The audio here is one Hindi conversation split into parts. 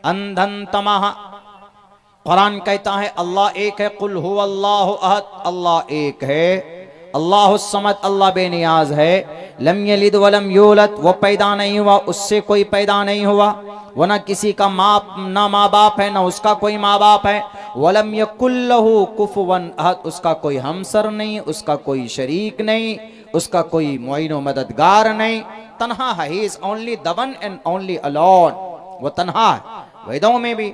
अंधन तमह। कुरान कहता है अल्लाह एक है, कुल हुवल्लाहु अहद, अल्लाह एक है, अल्लाहुस समद, अल्लाह बेनियाज है, लम यलिद वलम यूलद, वो पैदा नहीं हुआ, उससे कोई पैदा नहीं हुआ, वो ना किसी का ना माँ बाप है, ना उसका कोई माँ बाप है, वलम यकुल लहू कुफुवन अहद, उसका कोई हमसर नहीं, उसका कोई शरीक नहीं, उसका कोई मुईन व मददगार नहीं, तन्हा है, he is only the one and only alone, वो तन्हा है। वेदों में भी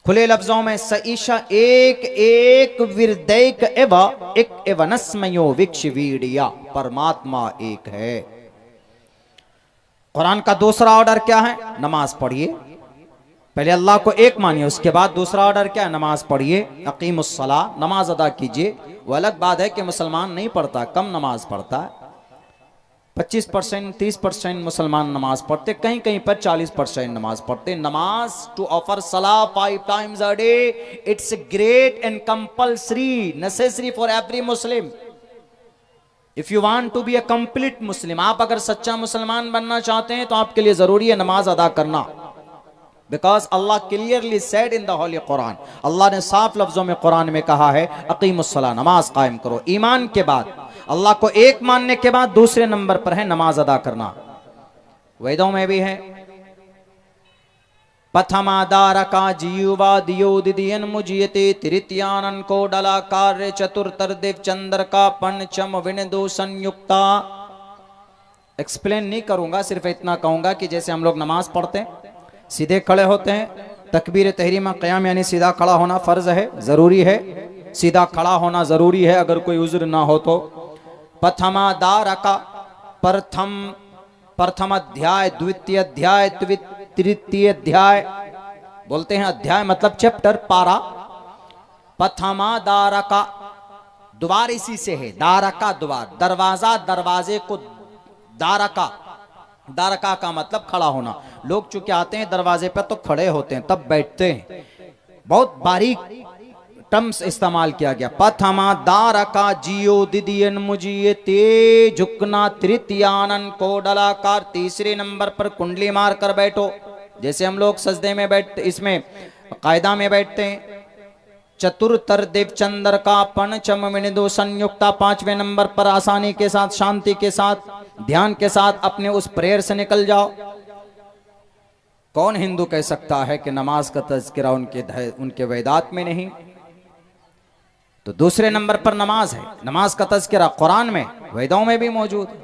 खुले लफ्जों में सईशा एक एक विरदैक एव एक एवनस्मयो विक्ष वीडिया, परमात्मा एक है। कुरान का दूसरा ऑर्डर क्या है? नमाज पढ़िए। पहले अल्लाह को एक मानिए, उसके बाद दूसरा ऑर्डर क्या है? नमाज पढ़िए। अकीमुस्सला, नमाज अदा कीजिए। वो अलग बात है कि मुसलमान नहीं पढ़ता, कम नमाज पढ़ता है, 25% 30% मुसलमान नमाज पढ़ते, कहीं कहीं पर 40% नमाज पढ़ते। नमाज टू ऑफर सला 5 times a day, it's great and compulsory necessary for every Muslim. If you want to be a complete Muslim, आप अगर सच्चा मुसलमान बनना चाहते हैं तो आपके लिए जरूरी है नमाज अदा करना। Because Allah clearly said in the holy Quran, Allah ने साफ लफ्जों में कुरान में कहा है अकीमुस्सला, नमाज कायम करो। ईमान के बाद, अल्लाह को एक मानने के बाद दूसरे नंबर पर है नमाज अदा करना। वेदों में भी है पथमादारका जीवा दियो दिदियन मुजियते तृतीयानन को डला कार्य चतुर्तर देव चंद्र का पंचम विनदो संयुक्ता। एक्सप्लेन नहीं करूंगा, सिर्फ इतना कहूंगा कि जैसे हम लोग नमाज पढ़ते हैं, सीधे खड़े होते हैं, तकबीर तहरीमा क़याम यानी सीधा खड़ा होना फर्ज है, जरूरी है, सीधा खड़ा होना जरूरी है अगर कोई उज्र ना हो तो। प्रथमादारका, प्रथम अध्याय, द्वितीय अध्याय, तृतीय अध्याय, बोलते हैं अध्याय मतलब चैप्टर, पारा। प्रथमादारका, द्वार इसी से है, दारका द्वार, दरवाजा, दरवाजे को दारका, दारका का मतलब खड़ा होना। लोग चूंकि आते हैं दरवाजे पर तो खड़े होते हैं, तब बैठते हैं, बहुत बारीक टर्म्स इस्तेमाल किया गया। प्रथमा दारका जियो दिदियन मुजिए ते झुकना, तृतीयानन को डलाकार, तीसरे नंबर पर कुंडली मार कर बैठो, जैसे हम लोग सजदे में बैठते, इसमें कायदा में बैठते हैं। चतुर्तर देव चंद्र का पंचम विनिदो संयुक्ता, पांचवें नंबर पर आसानी के साथ, शांति के साथ, ध्यान के साथ अपने उस प्रेयर से निकल जाओ। कौन हिंदू कह सकता है कि नमाज का तज़किरा उनके वेदात में नहीं? तो दूसरे नंबर पर नमाज है, नमाज का तज़किरा कुरान में, वेदों में भी मौजूद है।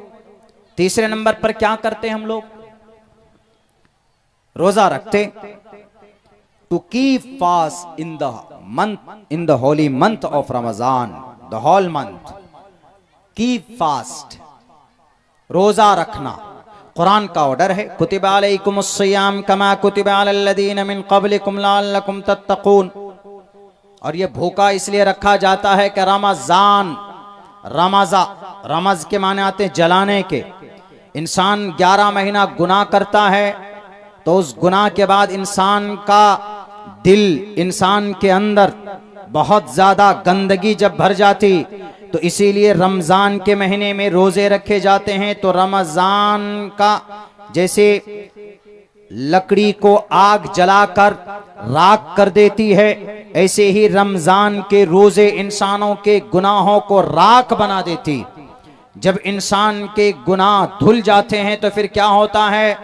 तीसरे नंबर पर क्या करते हम लोग? रोजा रखते, to keep fast in the month, in the holy month of Ramzan, the whole month, keep fast, रोजा रखना कुरान का ऑर्डर है। कुतिबा अलैकुमुस्सियाम कमा कुतिबा अलल्लज़ीना मिन क़ब्लिकुम लअल्लकुम तत्तक़ून। और ये भूखा इसलिए रखा जाता है कि रमजान, रमजा, रमज के माने आते हैं जलाने के। इंसान 11 महीना गुनाह करता है तो उस गुनाह के बाद इंसान का दिल, इंसान के अंदर बहुत ज्यादा गंदगी जब भर जाती, तो इसीलिए रमजान के महीने में रोजे रखे जाते हैं। तो रमजान का जैसे लकड़ी को आग जलाकर राख कर देती है, ऐसे ही रमजान के रोजे इंसानों के गुनाहों को राख बना देती। जब इंसान के गुनाह धुल जाते हैं तो फिर क्या होता है?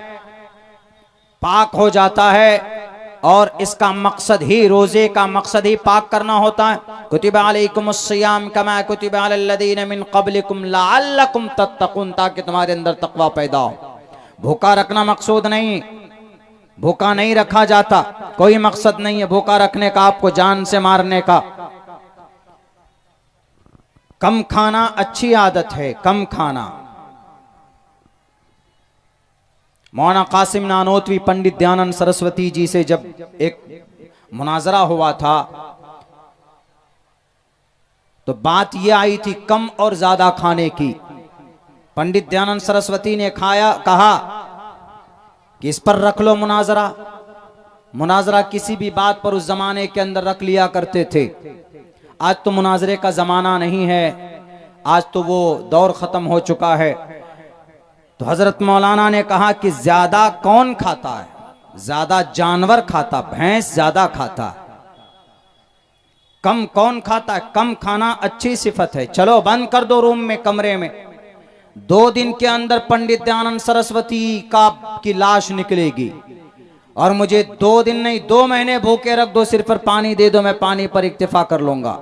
पाक हो जाता है। और इसका मकसद ही, रोजे का मकसद ही पाक करना होता है। कुतिबा अलैकुमुस्सियाम कमा कुतिबा अलल्लज़ीना मिन क़ब्लिकुम लअल्लकुम तत्तक़ून, ताकि तुम्हारे अंदर तक़वा पैदा हो। भूखा रखना मकसूद नहीं, भूखा नहीं रखा जाता, कोई मकसद नहीं है भूखा रखने का, आपको जान से मारने का। कम खाना अच्छी आदत है, कम खाना। मौलाना कासिम नानोतवी पंडित दयानंद सरस्वती जी से जब एक मुनाजरा हुआ था तो बात यह आई थी कम और ज्यादा खाने की। पंडित दयानंद सरस्वती ने कहा कि इस पर रख लो मुनाजरा। मुनाजरा किसी भी बात पर उस जमाने के अंदर रख लिया करते थे। आज तो मुनाजरे का जमाना नहीं है, आज तो वो दौर खत्म हो चुका है। तो हजरत मौलाना ने कहा कि ज्यादा कौन खाता है? ज्यादा जानवर खाता, भैंस ज्यादा खाता, कम कौन खाता? कम खाना अच्छी सिफत है। चलो बंद कर दो रूम में, कमरे में, 2 दिन के अंदर पंडित दयानंद सरस्वती की लाश निकलेगी। और मुझे 2 दिन नहीं 2 महीने भूखे रख दो, सिर पर पानी दे दो, मैं पानी पर इक्तिफा कर लूंगा।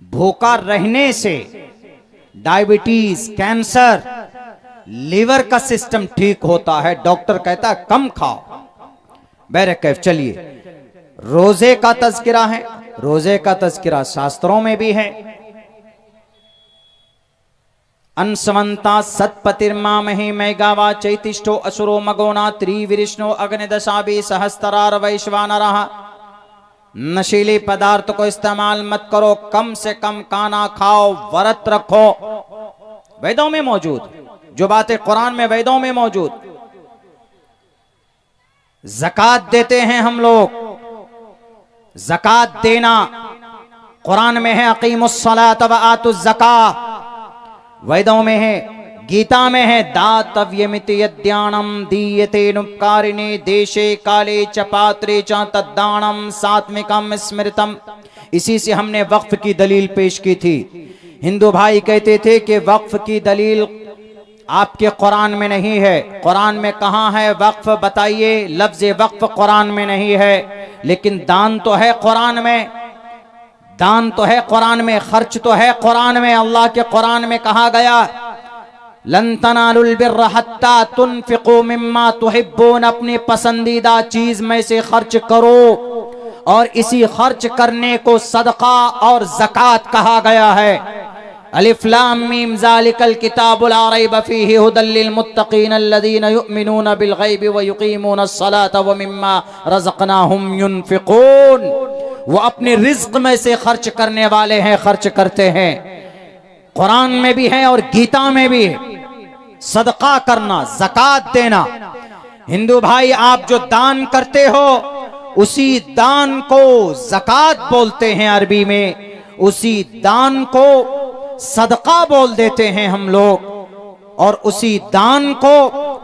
भूखा रहने से डायबिटीज, कैंसर, लीवर का सिस्टम ठीक होता है। डॉक्टर कहता है कम खाओ। बैरकैफ। चलिए, रोजे का तज़किरा है। रोजे का तज़किरा शास्त्रों में भी है। अंशवंता सत्पतिर्मा मही मैगावा चैतिष्ठो असुरो मगोना त्रिविष्णु अग्निदशाभि सहस्त्रार वैश्वानरः। नशीली पदार्थ को इस्तेमाल मत करो, कम से कम खाना खाओ, व्रत रखो। वेदों में मौजूद जो बातें कुरान में, वेदों में मौजूद। ज़कात देते हैं हम लोग, ज़कात देना कुरान में है, अकीमुस्सलात व आतुज़ ज़का। वेदों में है, गीता में है, दातव्यमिति यद्यानम दीयते नुपकारिणे देशे काले च पात्रे च तद्दानम सात्विकम स्मृतम। इसी से हमने वक्फ की दलील पेश की थी। हिंदू भाई कहते थे कि वक्फ की दलील आपके कुरान में नहीं है। कुरान में कहाँ है वक्फ? बताइए। लफ्ज वक्फ कुरान में नहीं है, लेकिन दान तो है कुरान में, दान तो है कुरान में, खर्च तो है कुरान में। अल्लाह के कुरान में कहा गया, लन तनालुल बिर्र हत्ता तुनफिकू मिम्मा तुहिब्बून। अपनी पसंदीदा चीज में से खर्च करो, और इसी खर्च करने को सदका और ज़कात कहा गया है। अलिफ लाम मीम ज़ालिकल किताबु ला रैब फीहि हुदल लिल मुत्तकीन अल्लज़ीना युमिनूना बिल गैबि व युकीमूनस सलाता व मिम्मा रज़क़नाहुम युनफिकून। वो अपने रिज्क में से खर्च करने वाले हैं, खर्च करते हैं। कुरान में भी है और गीता में भी है, सदका करना, ज़कात देना। हिंदू भाई, आप जो दान करते हो उसी दान को ज़कात बोलते हैं अरबी में, उसी दान को सदका बोल देते हैं हम लोग, और उसी दान को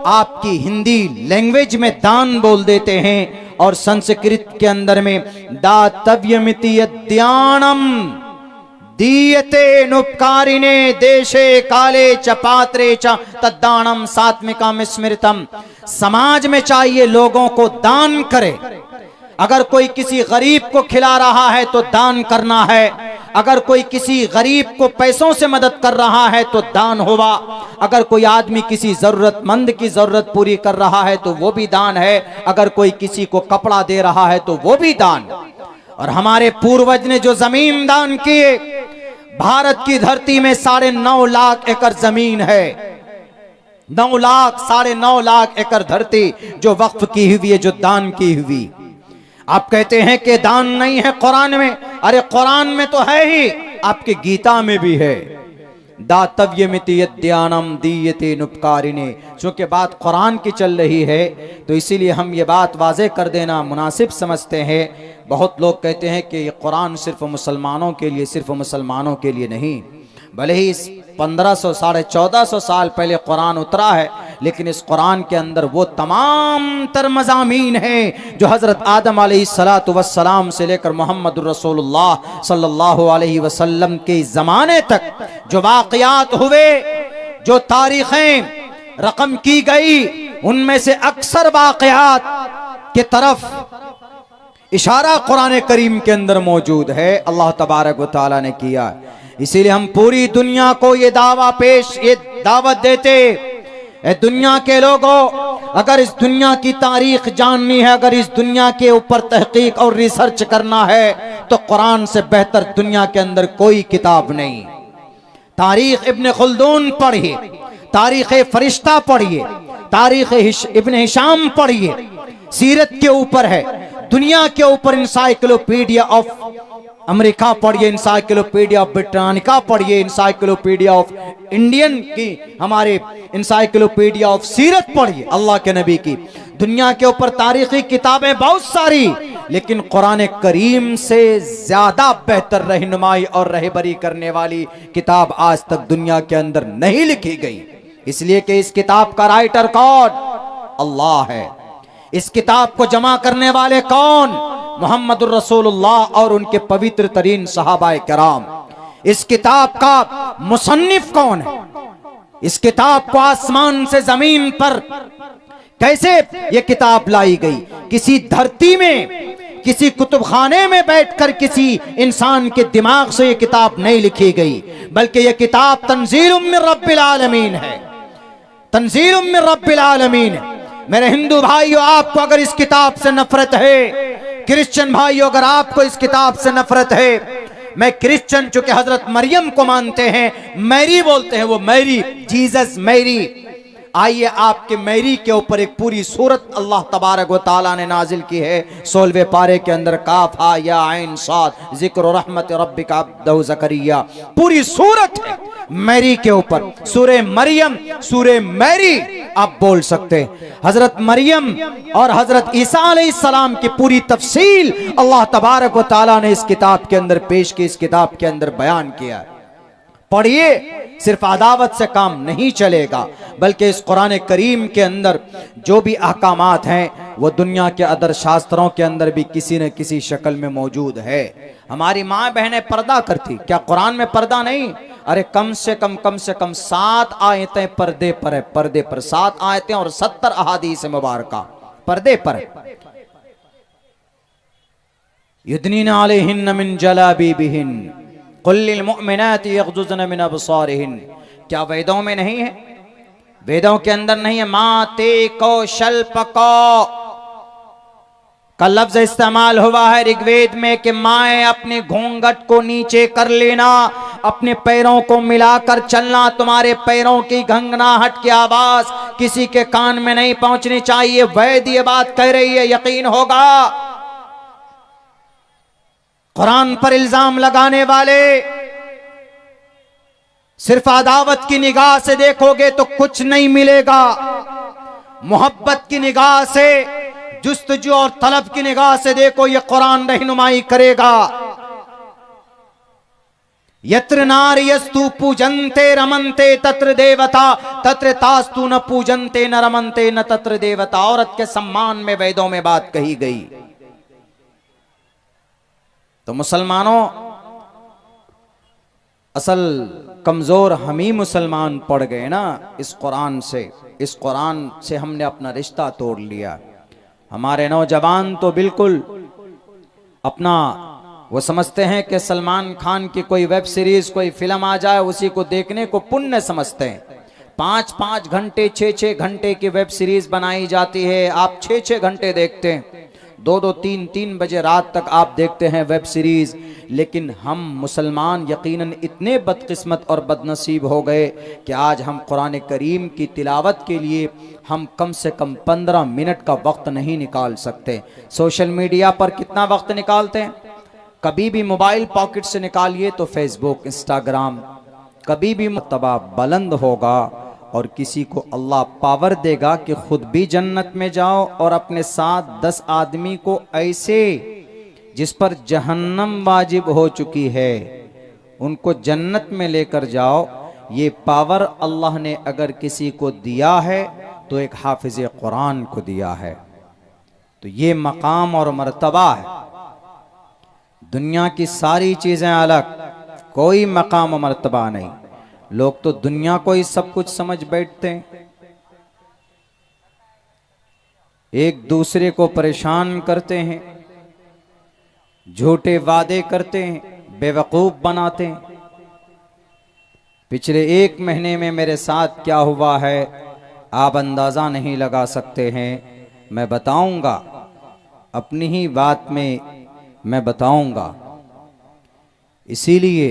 आपकी हिंदी लैंग्वेज में दान बोल देते हैं, और संस्कृत के अंदर में दातव्यमिति यद्यानम दीयते नुपकारिणे देशे काले च पात्रे च तद्दानम सात्विकम स्मृतम। समाज में चाहिए लोगों को दान करे। अगर कोई किसी गरीब को खिला रहा है तो दान करना है, अगर कोई किसी गरीब को पैसों से मदद कर रहा है तो दान होगा, अगर कोई आदमी किसी जरूरतमंद की जरूरत पूरी कर रहा है तो वो भी दान है, अगर कोई किसी को कपड़ा दे रहा है तो वो भी दान। और हमारे पूर्वज ने जो जमीन दान किए, भारत की धरती में 9.5 लाख एकड़ जमीन है, 9 लाख 9.5 लाख एकड़ धरती जो वक्फ की हुई है, जो दान की हुई। आप कहते हैं कि दान नहीं है कुरान में, अरे कुरान में तो है ही, आपके गीता में भी है। दातव्यमिति यद्यानम दीयते नुपकारिणे। चूंकि बात कुरान की चल रही है तो इसीलिए हम ये बात वाज़ेह कर देना मुनासिब समझते हैं। बहुत लोग कहते हैं कि ये कुरान सिर्फ मुसलमानों के लिए, सिर्फ मुसलमानों के लिए नहीं। भले ही 1500 साढ़े 1400 साल पहले कुरान उतरा है, लेकिन इस कुरान के अंदर वो तमाम तर मज़ामीन हैं जो हज़रत आदम अलैहिस्सलातु वस्सलाम से लेकर मोहम्मदुर रसूलुल्लाह सल्लल्लाहु अलैहि वसल्लम के ज़माने तक जो वाक़यात हुए, जो तारीखें रकम की गई, उनमें से अक्सर वाक़यात के तरफ इशारा कुरान करीम के अंदर मौजूद है, अल्लाह तबारक व तआला ने किया। इसीलिए हम पूरी दुनिया को ये दावत देते, दुनिया के लोगों, अगर इस दुनिया की तारीख जाननी है, अगर इस दुनिया के ऊपर तहकीक और रिसर्च करना है तो कुरान से बेहतर दुनिया के अंदर कोई किताब नहीं। तारीख इब्न खुल्दून पढ़िए, तारीख फरिश्ता पढ़िए, तारीख इब्न हिशाम पढ़िए, सीरत के ऊपर है। दुनिया के ऊपर इंसाइक्लोपीडिया ऑफ अमेरिका पढ़िए, इंसाइक्लोपीडिया ऑफ ब्रिटानिका पढ़िए, इंसाइक्लोपीडिया ऑफ इंडियन की, हमारे इंसाइक्लोपीडिया ऑफ सीरत पढ़िए अल्लाह के नबी की। दुनिया के ऊपर तारीखी किताबें बहुत सारी, लेकिन कुरान करीम से ज्यादा बेहतर रहनुमाई और रहबरी करने वाली किताब आज तक दुनिया के अंदर नहीं लिखी गई। इसलिए कि इस किताब का राइटर कौन? अल्लाह है। इस किताब को जमा करने वाले कौन? मोहम्मदुर रसूलुल्लाह और उनके पवित्र तरीन सहाबाए किराम। इस किताब का मुसन्निफ कौन है? इस किताब को आसमान से जमीन पर कैसे ये किताब लाई गई? किसी धरती में, किसी कुतुबखाने में बैठकर किसी इंसान के दिमाग से ये किताब नहीं लिखी गई, बल्कि ये किताब तंजीलुम मिन रब्बिल आलमीन है। तंजीलुम मिन रब्बिल आलमीन। मेरे हिंदू भाइयों, आपको अगर इस किताब से नफरत है, क्रिश्चियन भाइयों अगर आपको इस किताब से नफरत है, मैं क्रिश्चियन चूंकि हजरत मरियम को मानते हैं, मैरी बोलते हैं, वो मैरी, जीसस मैरी। आइए आपके मैरी के ऊपर एक पूरी सूरत अल्लाह तबारक व तआला ने नाजिल की है 16वें पारे के अंदर। काफ हा या आइन साद जिक्र रहमत रब्बिका अब्दहु ज़करिया, पूरी सूरत है मैरी के ऊपर। सूरे मरियम, सूरे मैरी आप बोल सकते हैं। हजरत मरियम और हजरत ईसा अलैहिस्सलाम की पूरी तफसील अल्लाह तबारक व तआला ने इस किताब के अंदर पेश की, इस किताब के अंदर बयान किया है। पढ़िए, सिर्फ अदावत से काम नहीं चलेगा, बल्कि इस कुरान करीम के अंदर जो भी अहकामात हैं वो दुनिया के अदर शास्त्रों के अंदर भी किसी न किसी शक्ल में मौजूद है। हमारी माँ बहनें पर्दा करती, क्या कुरान में पर्दा नहीं? अरे कम से कम 7 आयतें पर्दे पर है, पर्दे पर 7 आयतें और 70 अहादीस मुबारका पर्दे पर है। युदनीना अलैहिन्ना मिन जलाबीबिहिन कुल्लिल मुअमिनाति यग़ज़ुज़्न मिन अबसारिहिन। क्या वेदों में नहीं है? वेदों के अंदर नहीं है? माते को शल्पको का लफ्ज इस्तेमाल हुआ है ऋग्वेद में कि माए अपने घूंघट को नीचे कर लेना, अपने पैरों को मिलाकर चलना, तुम्हारे पैरों की घंघनाहट की आवाज किसी के कान में नहीं पहुंचनी चाहिए। वैद ये बात कह रही है, यकीन होगा। कुरान पर इल्जाम लगाने वाले सिर्फ अदावत की निगाह से देखोगे तो कुछ नहीं मिलेगा। मोहब्बत की निगाह से, जुस्तजू और तलब की निगाह से देखो, ये कुरान रहनुमाई करेगा। यत्र नार्यस्तु पूजन्ते रमन्ते तत्र देवता तत्र तास्तु न पूजन्ते न रमन्ते न तत्र देवता। औरत के सम्मान में वेदों में बात कही गई। तो मुसलमानों, असल कमजोर हम ही मुसलमान पड़ गए ना इस कुरान से। इस कुरान से हमने अपना रिश्ता तोड़ लिया। हमारे नौजवान तो बिल्कुल अपना वो समझते हैं कि सलमान खान की कोई वेब सीरीज, कोई फिल्म आ जाए उसी को देखने को पुण्य समझते हैं। 5-5 घंटे, 6-6 घंटे की वेब सीरीज बनाई जाती है, आप 6-6 घंटे देखते हैं। 2-2, 3-3 बजे रात तक आप देखते हैं वेब सीरीज। लेकिन हम मुसलमान यकीनन इतने बदकिस्मत और बदनसीब हो गए कि आज हम कुरान करीम की तिलावत के लिए हम कम से कम 15 मिनट का वक्त नहीं निकाल सकते। सोशल मीडिया पर कितना वक्त निकालते हैं? कभी भी मोबाइल पॉकेट से निकालिए तो फेसबुक, इंस्टाग्राम। कभी भी मर्तबा बुलंद होगा और किसी को अल्लाह पावर देगा कि खुद भी जन्नत में जाओ और अपने साथ 10 आदमी को ऐसे जिस पर जहन्नम वाजिब हो चुकी है उनको जन्नत में लेकर जाओ। ये पावर अल्लाह ने अगर किसी को दिया है तो एक हाफिज कुरान को दिया है। तो ये मकाम और मर्तबा है। दुनिया की सारी चीजें अलग, कोई मकाम और मर्तबा नहीं। लोग तो दुनिया को ही सब कुछ समझ बैठते हैं, एक दूसरे को परेशान करते हैं, झूठे वादे करते हैं, बेवकूफ बनाते हैं। पिछले 1 महीने में मेरे साथ क्या हुआ है आप अंदाजा नहीं लगा सकते हैं। मैं बताऊंगा, अपनी ही बात में मैं बताऊंगा। इसीलिए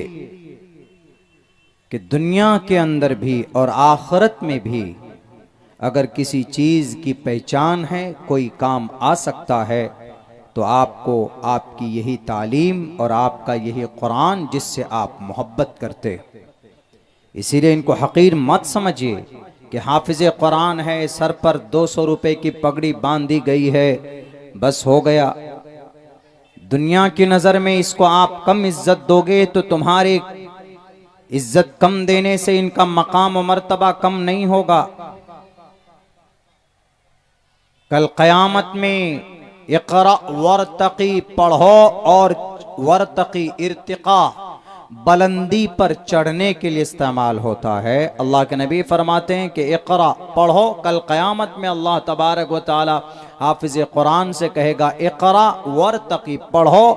कि दुनिया के अंदर भी और आखिरत में भी अगर किसी चीज की पहचान है, कोई काम आ सकता है, तो आपको आपकी यही तालीम और आपका यही कुरान जिससे आप मोहब्बत करते। इसीलिए इनको हकीर मत समझिए कि हाफिज कुरान है, सर पर 200 रुपए की पगड़ी बांधी गई है, बस हो गया। दुनिया की नजर में इसको आप कम इज्जत दोगे तो तुम्हारी इज्जत कम देने से इनका मकाम और मर्तबा कम नहीं होगा। कल क़यामत में इक़रा वर्तक़ी पढ़ो, और वर्तक़ी इर्तिक़ा बुलंदी पर चढ़ने के लिए इस्तेमाल होता है। अल्लाह के नबी फरमाते हैं कि इक़रा पढ़ो, कल क़यामत में अल्लाह तबारक व तआला हाफिज़ कुरान से कहेगा इक़रा वर्तक़ी पढ़ो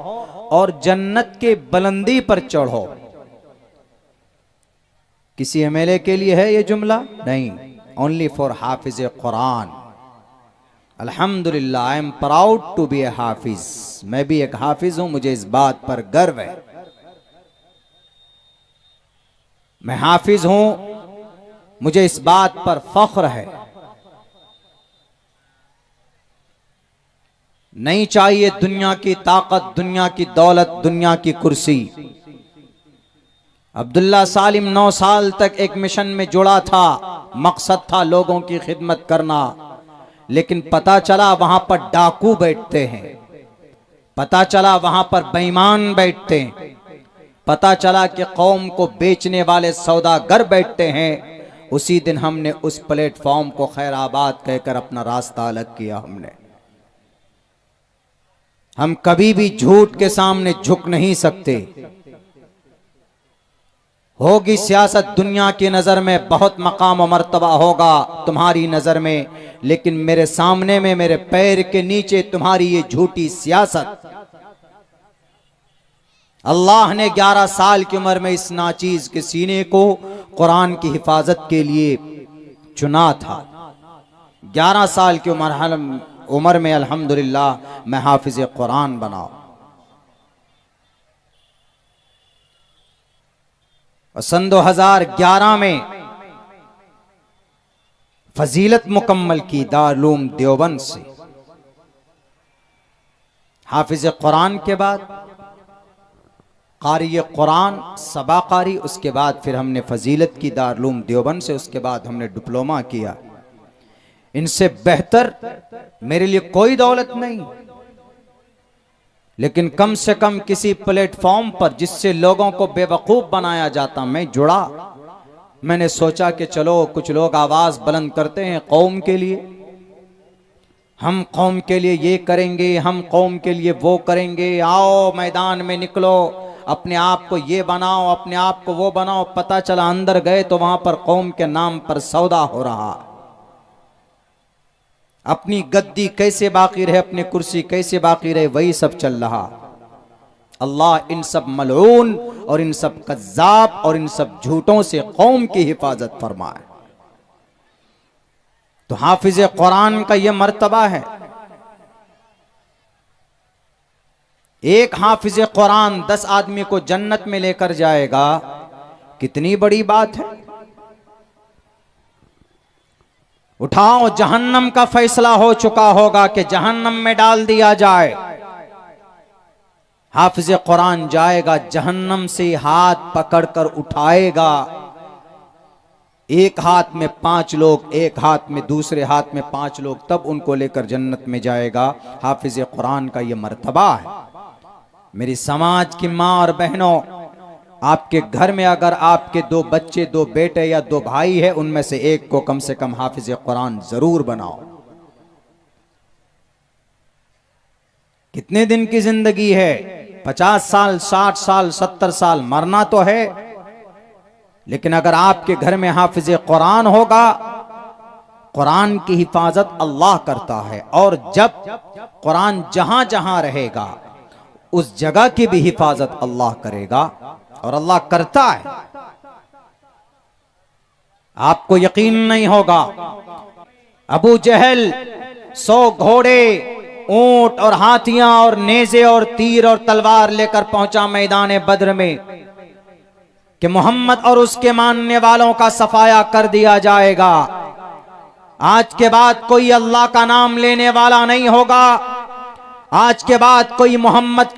और जन्नत के बुलंदी पर चढ़ो। किसी एमएलए के लिए है ये जुमला? नहीं, ओनली फॉर हाफिज़ कुरान। अल्हम्दुलिल्लाह, I am proud to be a hafiz. मैं भी एक हाफिज हूं, मुझे इस बात पर गर्व है। मैं हाफिज हूं, मुझे इस बात पर फख्र है। नहीं चाहिए दुनिया की ताकत, दुनिया की दौलत, दुनिया की कुर्सी। अब्दुल्ला सालिम 9 साल तक एक मिशन में जुड़ा था, मकसद था लोगों की खिदमत करना, लेकिन पता चला वहां पर डाकू बैठते हैं, पता चला वहां पर बेईमान बैठते हैं, पता चला कि कौम को बेचने वाले सौदागर बैठते हैं। उसी दिन हमने उस प्लेटफॉर्म को खैराबाद कहकर अपना रास्ता अलग किया। हम कभी भी झूठ के सामने झुक नहीं सकते। होगी सियासत दुनिया की नजर में बहुत मकाम और मर्तबा होगा तुम्हारी नजर में, लेकिन मेरे सामने में, मेरे पैर के नीचे तुम्हारी ये झूठी सियासत। अल्लाह ने 11 साल की उम्र में इस नाचीज के सीने को कुरान की हिफाजत के लिए चुना था। 11 साल की उम्र में अल्हम्दुलिल्लाह मैं हाफिज कुरान बना। सन 2011 में फजीलत मुकम्मल की दारुल देवबंद से। हाफिज कुरान के बाद कारी कुरान, सबा कारी, उसके बाद फिर हमने फजीलत की दारुल देवबंद से, उसके बाद हमने डिप्लोमा किया। इनसे बेहतर मेरे लिए कोई दौलत नहीं, लेकिन कम से कम किसी प्लेटफॉर्म पर जिससे लोगों को बेवकूफ बनाया जाता मैं जुड़ा। मैंने सोचा कि चलो कुछ लोग आवाज बुलंद करते हैं कौम के लिए, हम कौम के लिए ये करेंगे, हम कौम के लिए वो करेंगे, आओ मैदान में निकलो, अपने आप को ये बनाओ, अपने आप को वो बनाओ। पता चला अंदर गए तो वहां पर कौम के नाम पर सौदा हो रहा। अपनी गद्दी कैसे बाकी रहे, अपनी कुर्सी कैसे बाकी रहे, वही सब चल रहा। अल्लाह इन सब मलऊन और इन सब कज़्ज़ाब और इन सब झूठों से कौम की हिफाजत फरमाए। तो हाफिज कुरान का यह मर्तबा है। एक हाफिज कुरान 10 आदमी को जन्नत में लेकर जाएगा, कितनी बड़ी बात है। उठाओ, जहन्नम का फैसला हो चुका होगा कि जहन्नम में डाल दिया जाए। हाफिज कुरान जाएगा, जहन्नम से हाथ पकड़कर उठाएगा। एक हाथ में 5 लोग, एक हाथ में, दूसरे हाथ में 5 लोग, तब उनको लेकर जन्नत में जाएगा। हाफिज कुरान का यह मर्तबा है। मेरी समाज की माँ और बहनों, आपके घर में अगर आपके 2 बच्चे, 2 बेटे या 2 भाई है, उनमें से एक को कम से कम हाफिज कुरान जरूर बनाओ। कितने दिन की जिंदगी है? 50 साल, 60 साल, 70 साल, मरना तो है। लेकिन अगर आपके घर में हाफिज कुरान होगा, कुरान की हिफाजत अल्लाह करता है, और जब कुरान जहां जहां रहेगा उस जगह की भी हिफाजत अल्लाह करेगा, और अल्लाह करता है। आपको यकीन नहीं होगा, अबू जहल 100 घोड़े, ऊंट और हाथियां और नेज़े और तीर और तलवार लेकर पहुंचा मैदान बद्र में कि मोहम्मद और उसके मानने वालों का सफाया कर दिया जाएगा। आज के बाद कोई अल्लाह का नाम लेने वाला नहीं होगा। आज के बाद कोई मोहम्मद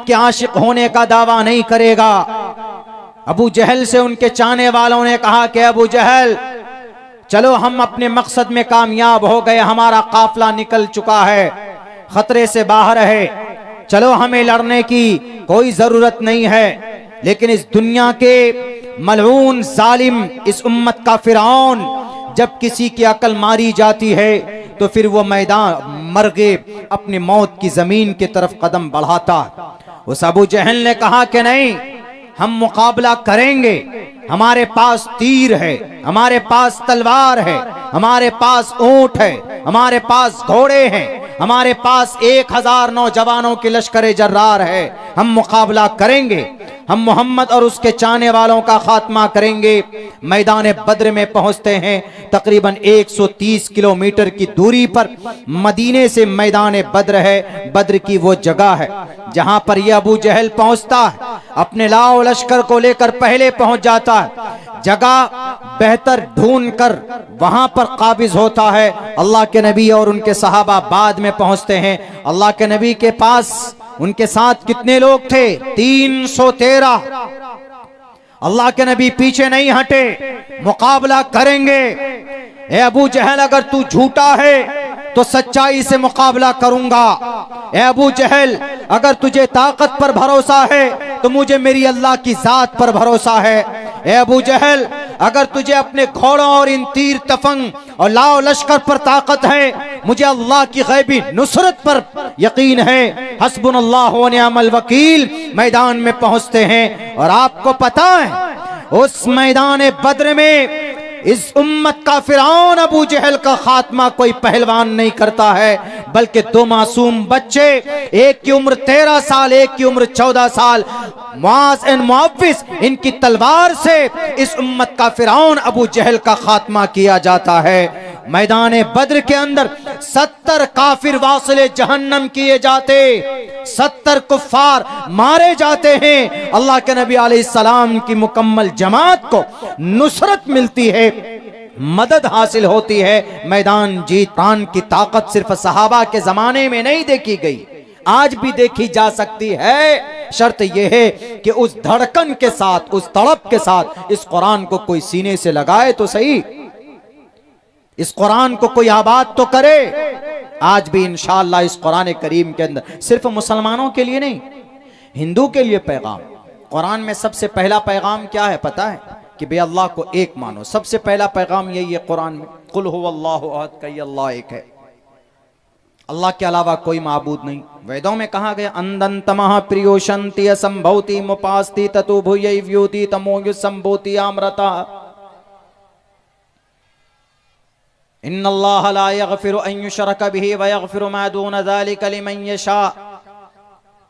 के आशिक होने का दावा नहीं करेगा। अबू जहल से उनके चाहने वालों ने कहा कि अबू जहल, चलो हम अपने मकसद में कामयाब हो गए, हमारा काफिला निकल चुका है, खतरे से बाहर है, चलो हमें लड़ने की कोई जरूरत नहीं है। लेकिन इस दुनिया के मलऊन जालिम, इस उम्मत का फिरौन, जब किसी की अकल मारी जाती है तो फिर वो मैदान मर्गे अपनी मौत की जमीन की तरफ कदम बढ़ाता। उस अबू जहल ने कहा कि नहीं, हम मुकाबला करेंगे, हमारे पास तीर है, हमारे पास तलवार है, हमारे पास ऊंट है, हमारे पास घोड़े हैं, हमारे पास 1000 नौजवानों के लश्कर जर्रार है, हम मुकाबला करेंगे, हम मोहम्मद और उसके चाहने वालों का खात्मा करेंगे। मैदान बद्र में पहुंचते हैं, तकरीबन 130 किलोमीटर की दूरी पर मदीने से मैदान बद्र है। बद्र की वो जगह है जहां पर यह अबू जहल पहुंचता है, अपने लाओ लश्कर को लेकर पहले पहुंच जाता है। जगह बेहतर ढूंढ कर वहां पर काबिज होता है। अल्लाह के नबी और उनके सहाबा बाद में पहुंचते हैं। अल्लाह के नबी के पास उनके साथ कितने लोग थे? 313। अल्लाह के नबी पीछे नहीं हटे, मुकाबला करेंगे। ए अबू जहल, अगर तू झूठा है तो सच्चाई से मुकाबला करूंगा। ए अबू जहल, अगर तुझे ताकत पर भरोसा है तो मुझे मेरी अल्लाह की जात पर भरोसा है। ए अबू जहल, अगर तुझे अपने घोड़ों और इन तीर तफंग और लाओ लश्कर पर ताकत है, मुझे अल्लाह की गैबी नुसरत पर यकीन है। हस्बुनल्लाहु व निअमल वकील। मैदान में पहुंचते हैं और आपको पता है उस मैदान बद्र में इस उम्मत का फिरौन अबू जहल का खात्मा कोई पहलवान नहीं करता है, बल्कि 2 मासूम बच्चे, एक की उम्र 13 साल, एक की उम्र 14 साल, मुआज एंड मुअव्विस, इनकी तलवार से इस उम्मत का फिरौन अबू जहल का खात्मा किया जाता है। मैदान बद्र के अंदर 70 काफिर वासिले जहन्नम किए जाते, 70 कुफ्फार मारे जाते हैं। अल्लाह के नबी अलैहिस्सलाम की मुकम्मल जमात को नुसरत मिलती है, मदद हासिल होती है, मैदान जीतान की ताकत सिर्फ सहाबा के जमाने में नहीं देखी गई, आज भी देखी जा सकती है। शर्त यह है कि उस धड़कन के साथ, उस तड़प के साथ इस कुरान को कोई सीने से लगाए तो सही, इस कुरान को कोई आबाद तो करे। आज भी इंशाअल्लाह इस कुरान करीम के अंदर सिर्फ मुसलमानों के लिए नहीं, हिंदू के लिए पैगाम। कुरान में सबसे पहला पैगाम क्या है पता है? कि बे अल्लाह को एक मानो। सबसे पहला पैगाम यही है कुरान में, कुल हुवल्लाहु अहद, कही अल्लाह एक है, अल्लाह के अलावा कोई माबूद नहीं। वेदों में कहा गया अंदंतमः प्रियोशंति असंभवति मुपास्ति ततु भूयै व्योति तमोयु संभूति आम्रता इन्नल्लाह ला यगफिरु अन युशरक बिही व यगफिरु मा दून ज़ालिका लिमन यशा।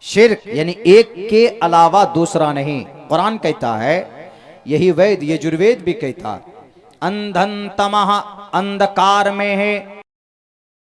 शिर्क यानी एक के अलावा दूसरा नहीं। कुरान कहता है, यही वेद, यजुर्वेद भी कहता है, अंधन तमः, अंधकार में है,